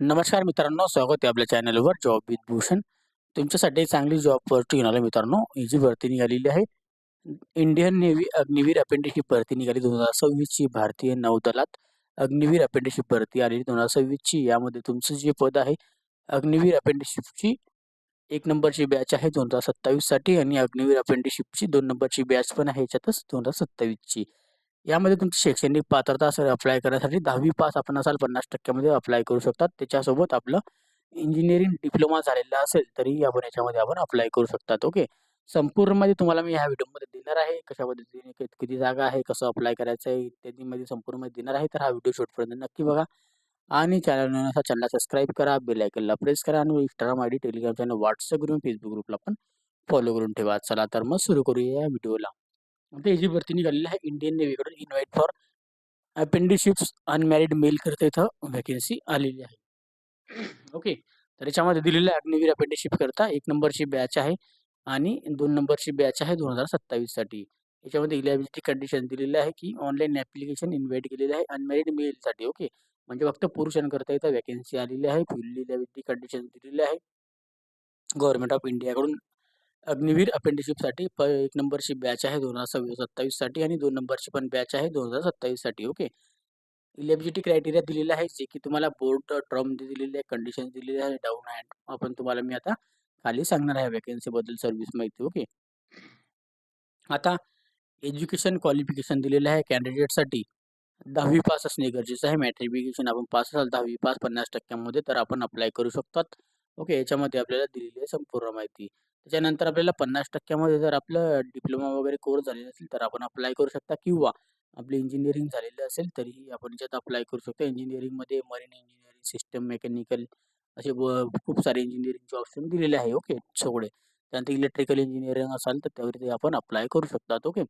नमस्कार मित्रांनो, स्वागत आहे आपल्या चॅनलवर जॉब विथ भूषण. तुमच्यासाठी चांगली जॉब भरती घेऊन आलो मित्रांनो. ही जी भरती निघालेली आहे, इंडियन नेव्ही अग्निवीर अप्रेंटिसशिप भरती निघाली 2026 ची. भारतीय नौदलात अग्निवीर अप्रेंटिसशिप भरती आलेली 2026 ची. यामध्ये तुमचं जे पद आहे, अग्निवीर अप्रेंटिसशिपची 1 नंबरची बॅच आहे 2027 साठी आणि अग्निवीर अप्रेंटिसशिपची 2 नंबरची बॅच पण आहे याच्यातच 2027 ची. यामध्ये तुमची शैक्षणिक पात्रता असेल अप्लाय करण्यासाठी 10वी पास आपण असाल 50% मध्ये अप्लाय करू शकतात. त्याच्यासोबत आपलं इंजिनिअरिंग डिप्लोमा झालेला असेल तरी आपण याच्यामध्ये आपण अप्लाय करू शकतात. ओके. संपूर्ण मध्ये तुम्हाला मी ह्या व्हिडिओमध्ये देणार आहे. कशा पद्धतीने किती जागा आहे, कसं अप्लाय करायचं आहे इत्यादीमध्ये संपूर्ण माहिती देणार आहे. तर हा व्हिडिओ शेवटपर्यंत नक्की बघा आणि चॅनलला सबस्क्राईब करा, बेल आयकॉनला प्रेस करा आणि Instagram ID, Telegram channel, WhatsApp group, Facebook ग्रुपला पण फॉलो करून ठेवा. चला तर मग सुरू करूया या व्हिडिओला. आता ही जी भरती निघालेली आहे इंडियन नेव्हीकडून, invite for apprenticeships unmarried male करता इथं व्हॅकन्सी आलेली आहे. ओके. तर याच्यामध्ये दिलेलं आहे अग्निवीर अपेंडिशिप करता 1 नंबरची बॅच आहे आणि 2 नंबरची बॅच आहे 2027 साठी. याच्यामध्ये इलिजिबिलिटी कंडिशन दिलेली आहे की ऑनलाईन ॲप्लिकेशन इन्व्हाइट केलेलं आहे अनमॅरिड मेलसाठी. ओके. म्हणजे फक्त पुरुषांकरता इथं व्हॅकन्सी आलेली आहे. फुल इलिजिबिलिटी कंडिशन दिलेली आहे गव्हर्नमेंट ऑफ इंडियाकडून. अग्निवीर अपेंडिशिपसाठी 1 नंबरची बॅच आहे 2027 साठी आणि 2 नंबरची पण बॅच आहे 2027 साठी. ओके. इलिजिबिलिटी क्रायटेरिया दिलेला आहे, जे की तुम्हाला बोर्ड टर्म दिलेली आहे, कंडिशन दिलेली आहे, डाऊन आहे. आपण तुम्हाला मी आता खाली सांगणार आहे व्हॅकन्सीबद्दल सर्व्हिस माहिती. ओके. आता एज्युकेशन क्वालिफिकेशन दिलेलं आहे कॅन्डिडेटसाठी 10वी पास असणे गरजेचं आहे. मॅट्रिफिकेशन आपण पास असाल 10वी पास 50% मध्ये तर आपण अप्लाय करू शकतात. ओके. याच्यामध्ये आपल्याला दिलेली आहे संपूर्ण माहिती. त्याच्यानंतर आपल्याला 50% मध्ये जर आपलं डिप्लोमा वगैरे कोर्स झालेला असेल तर आपण अप्लाय करू शकता किंवा आपली इंजिनिअरिंग झालेलं असेल तरीही आपण याच्यात अप्लाय करू शकतो. इंजिनिअरिंगमध्ये मरीन इंजिनिअरिंग, सिस्टम मेकॅनिकल असे खूप सारे इंजिनिअरिंगचे ऑप्शन दिलेले आहे. ओके. सगळे. त्यानंतर इलेक्ट्रिकल इंजिनिअरिंग असाल तर त्यावरती आपण अप्लाय करू शकतात. ओके.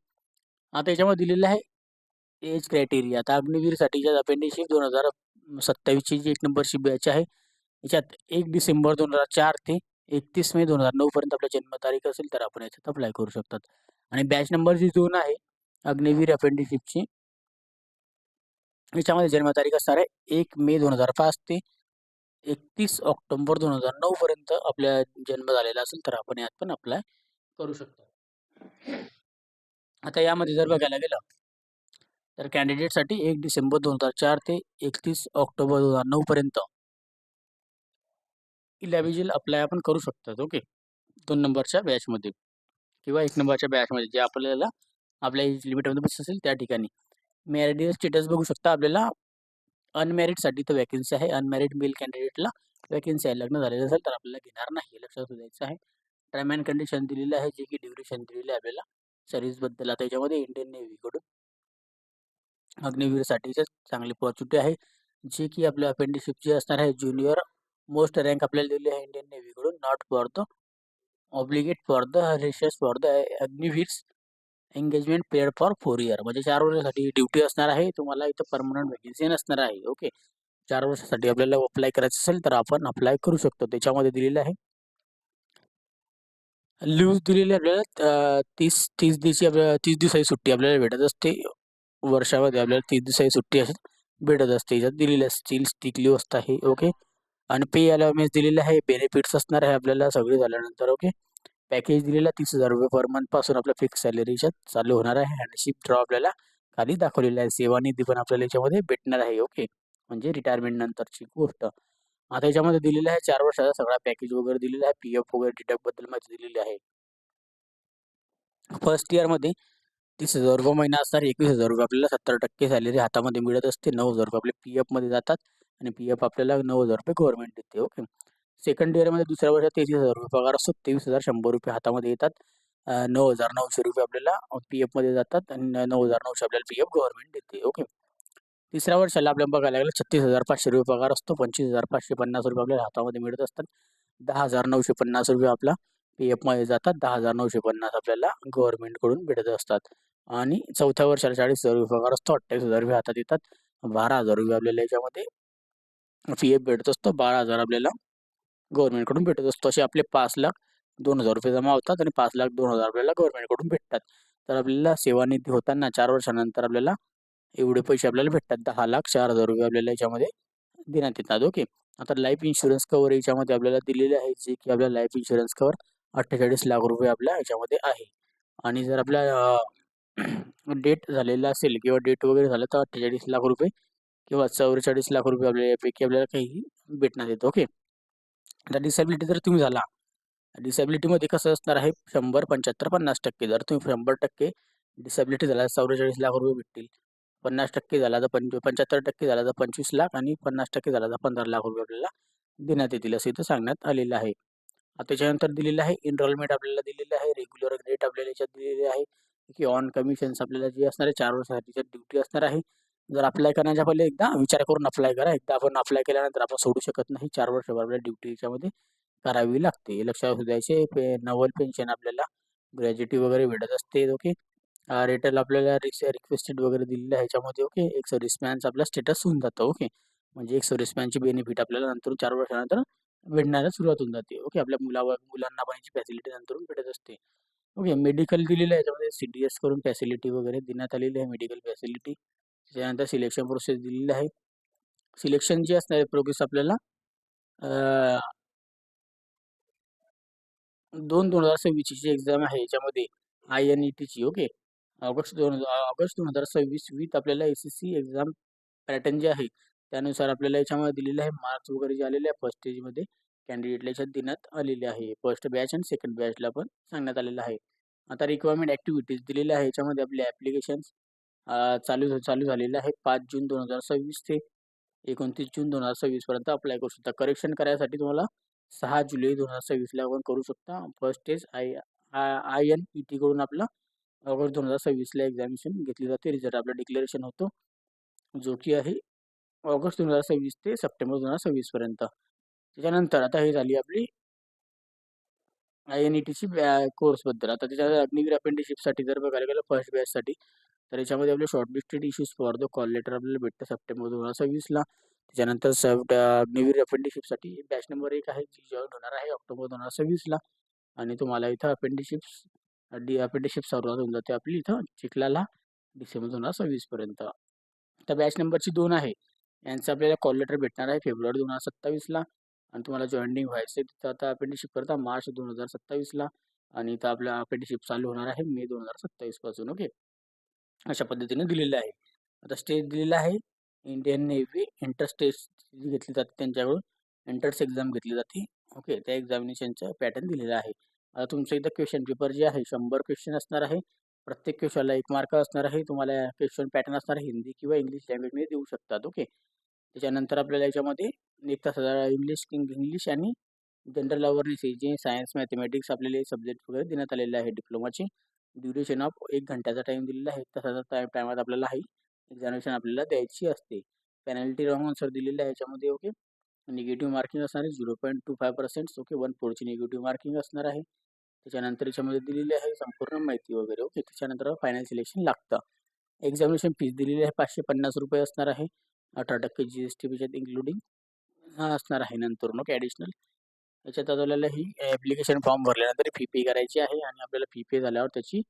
आता याच्यामध्ये दिलेलं आहे एज क्रायटेरिया. आता अग्निवीरसाठीच्या अपेंडिशिप 2027 ची जी 1 नंबरची बॅच आहे, याच्यात 1 डिसेंबर 2004 ते 31 मे 2009 पर्यंत आपल्या जन्मतारीख असेल तर आपण याच्यात अप्लाय करू शकतात. आणि बॅच नंबर जी 2 आहे अग्निवीर अपेंडिशिपची, याच्यामध्ये जन्मतारीख असणार आहे 1 मे 2005 ते 31 ऑक्टोबर 2009 पर्यंत आपल्या जन्म झालेला असेल तर आपण यात पण अप्लाय करू शकतो. आता यामध्ये जर बघायला गेलं तर कॅन्डिडेटसाठी 1 डिसेंबर 2004 ते 31 ऑक्टोबर 2009 पर्यंत इलिजिबल अप्लाय आपण करू शकतात. ओके. 2 नंबरच्या बॅचमध्ये किंवा 1 नंबरच्या बॅचमध्ये जे आपल्याला आपल्या एज लिमिटमध्ये बसत असेल त्या ठिकाणी. मॅरिड स्टेटस बघू शकता आपल्याला. अनमॅरिडसाठी तर व्हॅकन्सी आहे. अनमॅरिड मेल कॅन्डिडेटला व्हॅकन्सी आहे. लग्न झालेलं असेल तर आपल्याला घेणार नाही, लक्षात द्यायचं आहे. टर्म अँड कंडिशन दिलेलं आहे, जे की ड्युरेशन दिलेलं आहे आपल्याला सर्व्हिसबद्दल. आता याच्यामध्ये इंडियन नेव्हीकडून अग्निवीरसाठीचे चांगली अपॉर्च्युनिटी आहे, जे की आपल्या अपेंडिशिप जे असणार आहे ज्युनियर मोस्ट रँक आपल्याला दिली आहे इंडियन नेव्हीकडून. Not for the obligate for the रेशस for the Agniveers engagement paid for 4 year. म्हणजे 4 वर्षासाठी ड्युटी असणार आहे. तुम्हाला इथं परमनंट व्हॅकन्सी नसणार आहे. ओके. 4 वर्षासाठी आपल्याला अप्लाय करायचं असेल तर आपण अप्लाय करू शकतो. त्याच्यामध्ये दिलेलं आहे लीव्ह दिलेली आपल्याला 30 दिवशी आपल्याला 30 दिवसाची सुट्टी आपल्याला भेटत असते. वर्षामध्ये आपल्याला 30 दिवसाची सुट्टी अशी भेटत असते. याच्यात दिलेली असते स्टिक लीव्ह असतं आहे. ओके. आणि पे अलाउन्स दिलेले आहे. बेनिफिट्स असणार आहे आपल्याला सगळे झाल्यानंतर. ओके. पॅकेज दिलेला ₹30,000 पर मंथ पासून आपल्या फिक्स सॅलरीच्या चालू होणार आहे आणि शिप ड्रॉ आपल्याला खाली दाखवलेला आहे. सेवानिधी पण आपल्याला याच्यामध्ये भेटणार आहे. ओके. म्हणजे रिटायरमेंट नंतरची गोष्ट. आता याच्यामध्ये दिलेला आहे 4 वर्षाचा सगळा पॅकेज वगैरे दिलेला आहे. पी-एफ वगैरे डिडक्टबद्दल माहिती दिलेली आहे. फर्स्ट इयरमध्ये ₹30,000 महिना असणार. ₹21,000 आपल्याला 70% सॅलरी हातामध्ये मिळत असते. ₹9,000 आपले पी-एफमध्ये जातात आणि पी-एफ आपल्याला ₹9,000 गव्हर्नमेंट देते. ओके. सेकंड इयरमध्ये दुसऱ्या वर्षात ₹33,000 पगार असतो. ₹23,100 हातामध्ये येतात. ₹9,900 आपल्याला पी-एफमध्ये जातात आणि ₹9,900 आपल्याला पी-एफ गव्हर्नमेंट देते. ओके. तिसऱ्या वर्षाला आपल्याला बघायला लागलं ₹36,500 पगार असतो. ₹25,550 आपल्याला हातामध्ये मिळत असतात. ₹10,950 आपला पी-एफमध्ये जातात. 10,950 आपल्याला गव्हर्नमेंटकडून भेटत असतात. आणि चौथ्या वर्षाला ₹40,000 पगार असतो. ₹28,000 हातात येतात. ₹12,000 आपल्याला याच्यामध्ये पी-एफ भेटत असतो. 12,000 आपल्याला गव्हर्नमेंटकडून भेटत असतो. असे आपले ₹5,02,000 जमा होतात आणि 5,02,000 आपल्याला गव्हर्नमेंटकडून भेटतात. तर आपल्याला सेवानिधी होताना 4 वर्षानंतर आपल्याला एवढे पैसे आपल्याला भेटतात. ₹10,04,000 आपल्याला याच्यामध्ये देण्यात येतात. ओके. आता लाईफ इन्शुरन्स कव्हर याच्यामध्ये आपल्याला दिलेले आहे, जे की आपल्याला लाईफ इन्शुरन्स कव्हर 48 लाख रुपये आपल्या याच्यामध्ये आहे. आणि जर आपल्या डेट झालेला असेल किंवा डेट वगैरे झालं तर 48 लाख रुपये किंवा 44 लाख रुपये आपल्याला यापैकी आपल्याला काही भेटण्यात येतं. ओके. आता डिसेबिलिटी जर तुम्ही झाला, डिसेबिलिटीमध्ये कसं असणार आहे, 100, 75, 50%. जर तुम्ही 100% डिसेबिलिटी झाला 44 लाख रुपये भेटतील. 50% झाला तर 75% झाला तर 25 लाख आणि 50% झाला तर 15 लाख रुपये आपल्याला देण्यात येतील, असं इथं सांगण्यात आलेलं आहे. त्याच्यानंतर दिलेलं आहे एनरोलमेंट आपल्याला दिलेलं आहे, रेग्युलर रेट आपल्याला याच्यात दिलेले आहे, की ऑन कमिशन्स आपल्याला जे असणार आहे 4 वर्षासाठीच्या ड्युटी असणार आहे. जर अप्लाय करण्याच्या पहिले एकदा विचार करून अप्लाय करा. एकदा आपण अप्लाय केल्यानंतर आपण सोडू शकत नाही. 4 वर्षभर आपल्याला ड्युटी याच्यामध्ये करावी लागते. हे लक्षात असू द्यायचे. नवल पेन्शन आपल्याला ग्रॅज्युटी वगैरे भेटत असते. ओके. रेटल आपल्याला रिक्वेस्टेड वगैरे दिलेलं आहे ह्याच्यामध्ये. ओके. एक सर्व्हिसमॅनचा आपला स्टेटस होऊन जातं. ओके. म्हणजे एक सर्व्हिसमॅनची बेनिफिट आपल्याला नंतर 4 वर्षानंतर भेटण्याला सुरुवात होऊन जाते. ओके. आपल्या मुलांना पण याची फॅसिलिटी नंतर भेटत असते. ओके. मेडिकल दिलेलं आहे याच्यामध्ये, CDS करून फॅसिलिटी वगैरे देण्यात आलेली आहे, मेडिकल फॅसिलिटी. त्याच्यानंतर सिलेक्शन प्रोसेस दिलेली आहे. सिलेक्शन जी असणार आहे प्रोसेस आपल्याला 2/2026 ची एक्झाम आहे याच्यामध्ये, INETची. ओके. ऑगस्ट 2026 विथ आपल्याला SSC एक्झाम पॅटर्न जे आहे त्यानुसार आपल्याला याच्यामध्ये दिलेलं आहे. मार्क्स वगैरे जे आलेले आहे फर्स्ट स्टेजमध्ये कॅन्डिडेटला याच्यात देण्यात आलेले आहे. फर्स्ट बॅच आणि सेकंड बॅचला पण सांगण्यात आलेलं आहे. आता रिक्वायरमेंट ॲक्टिव्हिटीज दिलेल्या आहे याच्यामध्ये. आपले ॲप्लिकेशन्स चालू झालेले आहे 5 जून 2026 ते 29 जून 2026 पर्यंत अप्लाय करू शकता. करेक्शन करायसाठी तुम्हाला 6 जुलै 2026 ला आपण करू शकता. फर्स्ट स्टेज INET कडून आपला ऑगस्ट 2026 ला एक्झामिनेशन घेतली जाते. रिझल्ट आपला डिक्लेरेशन होतो, जो की आहे ऑगस्ट 2026 ते सप्टेंबर 2026 पर्यंत. त्याच्यानंतर आता हे झाली आपली INETची कोर्सबद्दल. आता त्याच्या अग्निवीर अप्रेंटिसशिपसाठी जर बघायला गेलं फर्स्ट बॅचसाठी, तर याच्यामध्ये आपले shortlisted issues for the call letter आपल्याला भेटतं सप्टेंबर 2026 ला. त्याच्यानंतर अग्निवीर अप्रेंटिसशिपसाठी बॅच नंबर 1 आहे, जी जॉईन होणार आहे ऑक्टोबर 2026 ला. आणि तुम्हाला इथं अप्रेंटिसशिप सुरुवात होऊन जाते आपली इथं चिखलाला डिसेंबर 2026 पर्यंत. आता बॅच नंबरची 2 आहे, यांचं आपल्याला कॉल लेटर भेटणार आहे फेब्रुवारी 2027 ला. आणि तुम्हाला जॉईनिंग व्हायचं आहे तिथं आता अप्रेंटिसशिप करता मार्च 2027 ला. आणि इथं आपल्या अप्रेंटिसशिप चालू होणार आहे मे 2027 पासून. ओके. अशा पद्धतीने दिलेलं आहे. आता स्टेज दिलेला आहे इंडियन नेव्ही इंटर स्टेज घेतली जाते त्यांच्याकडून, एंट्रन्स एक्झाम घेतली जाते. ओके. त्या एक्झामिनेशनचं पॅटर्न दिलेलं आहे. आता तुमचं इथं क्वेश्चन पेपर जे आहे 100 क्वेश्चन असणार आहे. प्रत्येक क्वेश्चनला 1 मार्क असणार आहे. तुम्हाला क्वेश्चन पॅटर्न असणार आहे हिंदी किंवा इंग्लिश लँग्वेजमध्ये देऊ शकतात. ओके. त्याच्यानंतर आपल्याला याच्यामध्ये 1 तासाचा इंग्लिश आणि जनरल अवेअरनेस जे सायन्स, मॅथमॅटिक्स आपल्याला सब्जेक्ट वगैरे देण्यात आलेले आहे डिप्लोमाचे. ड्युरेशन ऑफ 1 घंट्याचा टाईम दिलेला आहे. 1 तासाचा टायमात आपल्याला ही एक्झामिनेशन आपल्याला द्यायची असते. पेनल्टी रॉंग आन्सर दिलेला आहे याच्यामध्ये. ओके. निगेटिव्ह मार्किंग असणार आहे 0.25%. ओके. 1/4ची निगेटिव्ह मार्किंग असणार आहे. त्याच्यानंतर याच्यामध्ये दिलेली आहे संपूर्ण माहिती वगैरे. ओके. त्याच्यानंतर फायनल सिलेक्शन लागतं. एक्झामिनेशन फीस दिलेली आहे ₹550 असणार आहे. 18% GST त्याच्यात इन्क्लुडिंग असणार आहे नंतर ओके ॲडिशनल. याच्यात आपल्याला ही ॲप्लिकेशन फॉर्म भरल्यानंतर फी पे करायची आहे आणि आपल्याला फी पे झाल्यावर त्याची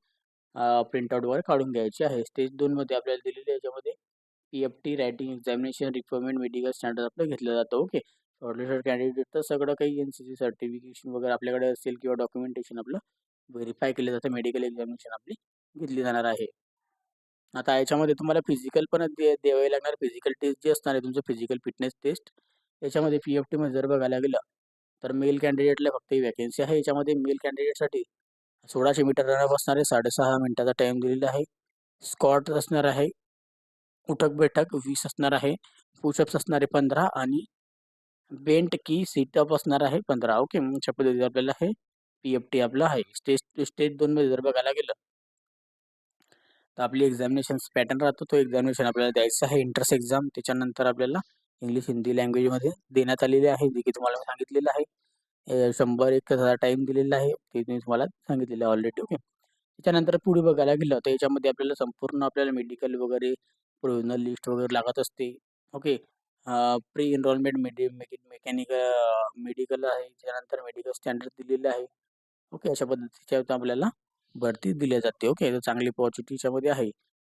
प्रिंटआउट वगैरे काढून घ्यायची आहे. स्टेज 2 मध्ये आपल्याला दिलेली आहे याच्यामध्ये PFT writing examination requirement medical standard आपलं घेतलं जातं. ओके. शॉर्टलिस्टेड कॅन्डिडेट तर सगळं काही NCC सर्टिफिकेशन वगैरे आपल्याकडे असेल किंवा डॉक्युमेंटेशन आपलं व्हेरीफाय केलं जातं. मेडिकल एक्झामिनेशन आपली घेतली जाणार आहे. आता याच्यामध्ये तुम्हाला फिजिकल पण द्यावे लागणार. फिजिकल टेस्ट जे असणार आहे तुमचं फिजिकल फिटनेस टेस्ट, याच्यामध्ये PFTमध्ये जर बघायला गेलं तर मेल कॅन्डिडेटला फक्त ही वॅकेन्सी आहे. याच्यामध्ये मेल कॅन्डिडेटसाठी 1600 मीटर रनअप असणार आहे. 6.5 मिनिटाचा टाईम दिलेला आहे. स्कॉट असणार आहे. उठक बैठक 20 असणार आहे. पुशअप्स असणार आहे 15 आणि बेंट की सीटअप असणार आहे 15. ओके. अशा पद्धतीने आपल्याला हे PFT आपलं आहे. स्टेज 2 मध्ये जर बघायला गेलं तर आपली एक्झामिनेशन पॅटर्न राहतो. तो एक्झामिनेशन आपल्याला द्यायचा आहे एंट्रन्स एक्झाम. त्याच्यानंतर आपल्याला इंग्लिश हिंदी लँग्वेजमध्ये देण्यात आलेली आहे, जे की तुम्हाला सांगितलेलं आहे. 100-1 टाईम दिलेला आहे, ते मी तुम्हाला सांगितलेलं आहे ऑलरेडी. ओके. त्याच्यानंतर पुढे बघायला गेलं तर याच्यामध्ये आपल्याला संपूर्ण आपल्याला मेडिकल वगैरे प्रोव्हिजनल लिस्ट वगैरे लागत असते. ओके. प्री एनरोलमेंट मेडिकल आहे. त्यानंतर मेडिकल स्टँडर्ड दिलेलं आहे. ओके. अशा पद्धतीच्या आपल्याला भरती दिली जाते. ओके. तर चांगली अपॉर्च्युनिटी याच्यामध्ये आहे.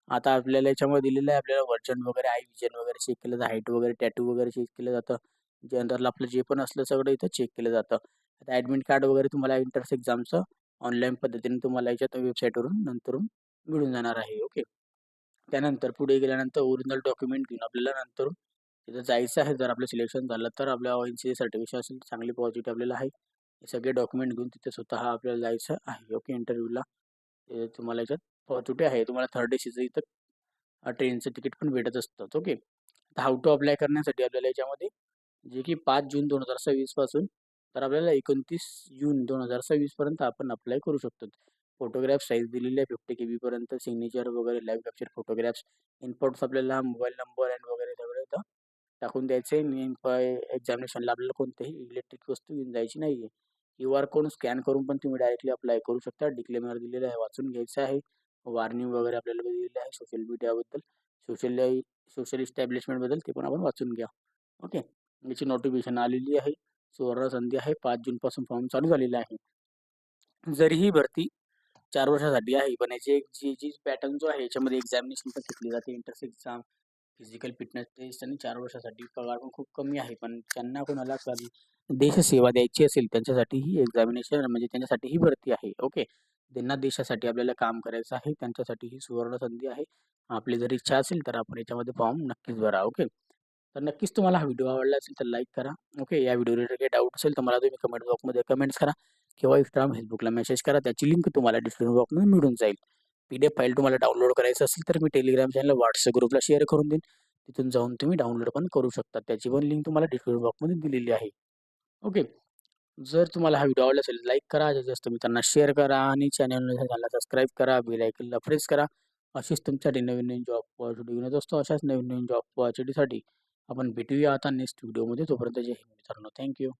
आता आपल्याला याच्यामध्ये दिलेलं आहे आपल्याला वर्चन वगैरे, आय विजन वगैरे चेक केलं जातं, हाईट वगैरे, टॅटू वगैरे चेक केलं जातं. जनरल आपलं जे पण असलं सगळं इथं चेक केलं जातं. आता ॲडमिट कार्ड वगैरे तुम्हाला एंट्रन्स एक्झामचं ऑनलाईन पद्धतीने तुम्हाला याच्यात वेबसाईटवरून नंतरून मिळून जाणार आहे. ओके. त्यानंतर पुढे गेल्यानंतर ओरिजिनल डॉक्युमेंट घेऊन आपल्याला नंतर तिथं जायचं आहे. जर आपलं सिलेक्शन झालं तर आपल्या ONC सर्टिफिकेशन असेल चांगली पॉझिटिव्ह आपल्याला आहे. हे सगळे डॉक्युमेंट घेऊन तिथे स्वतः आपल्याला जायचं आहे. ओके. इंटरव्ह्यूला तुम्हाला याच्यात पॉझिटिव्ह आहे. तुम्हाला थर्ड एसीचं इथं ट्रेनचं तिकीट पण भेटत असतं. ओके. तर हाऊ टू अप्लाय करण्यासाठी आपल्याला याच्यामध्ये जे की 5 जून 2026 पासून तर आपल्याला 29 जून 2026 पर्यंत आपण अप्लाय करू शकतो. फोटोग्राफ साईज दिलेली आहे 50 KB पर्यंत, सिग्नेचर वगैरे लाईव्ह कॅप्चर फोटोग्राफ्स, इनपुट्स आपल्याला मोबाईल नंबर अँड वगैरे सगळं इथं टाकून द्यायचं आहे. एक्झामिनेशनला आपल्याला कोणतीही इलेक्ट्रिक वस्तू घेऊन जायची नाही आहे. QR कोड स्कॅन करून पण तुम्ही डायरेक्टली अप्लाय करू शकता. डिक्लेमर दिलेलं आहे, वाचून घ्यायचं आहे. वॉर्निंग वगैरे आपल्याला दिलेली आहे सोशल मीडियाबद्दल, सोशल इस्टॅब्लिशमेंटबद्दल ते पण आपण वाचून घ्या. ओके. याची नोटिफिकेशन आलेली आहे. सुवर्ण संधी आहे. 5 जूनपासून फॉर्म चालू झालेला आहे. जरी ही भरती 4 वर्षासाठी आहे, पण याची एक जी पॅटर्न जो आहे याच्यामध्ये एक्झामिनेशन पण घेतली जाते. Entrance exam, physical fitness test आणि 4 वर्षासाठी पगार पण खूप कमी आहे. पण ज्यांना कोणाला देशसेवा द्यायची असेल त्यांच्यासाठी ही एक्झामिनेशन म्हणजे त्यांच्यासाठी ही भरती आहे. ओके. ज्यांना देशासाठी आपल्याला काम करायचं आहे त्यांच्यासाठी ही सुवर्ण संधी आहे. आपली जर इच्छा असेल तर आपण याच्यामध्ये फॉर्म नक्कीच भरा. ओके. तर नक्कीच तुम्हाला हा व्हिडिओ आवडला असेल तर लाईक करा. ओके. या व्हिडिओ रिलेटेड काही डाऊट असेल तर मला तुम्ही कमेंट बॉक्समध्ये कमेंट्स करा किंवा Instagram, Facebookला मेसेज करा. त्याची लिंक तुम्हाला डिस्क्रिप्शन बॉक्समध्ये मिळून जाईल. PDF फाईल तुम्हाला डाउनलोड करायचं असेल तर मी टेलिग्राम चॅनल, WhatsApp ग्रुपला शेअर करून देईन. तिथून जाऊन तुम्ही डाउनलोड पण करू शकता. त्याची पण लिंक तुम्हाला डिस्क्रिप्शन बॉक्समध्ये दिलेली आहे. ओके. जर तुम्हाला हा व्हिडिओ आवडला असेल लाईक करा, जास्तीत जास्त मित्रांना शेअर करा आणि चॅनलला सबस्क्राईब करा, बेल आयकॉनला प्रेस करा. अशीच तुमच्यासाठी नवीन-नवीन जॉब अपॉर्च्युनिटी घेऊन येत असतो. अशाच नवीन-नवीन जॉब अपॉर्च्युनिटीसाठी आपण भेटूया आता नेक्स्ट व्हिडिओमध्ये. तोपर्यंत जय हिंद मित्रांनो. Thank you.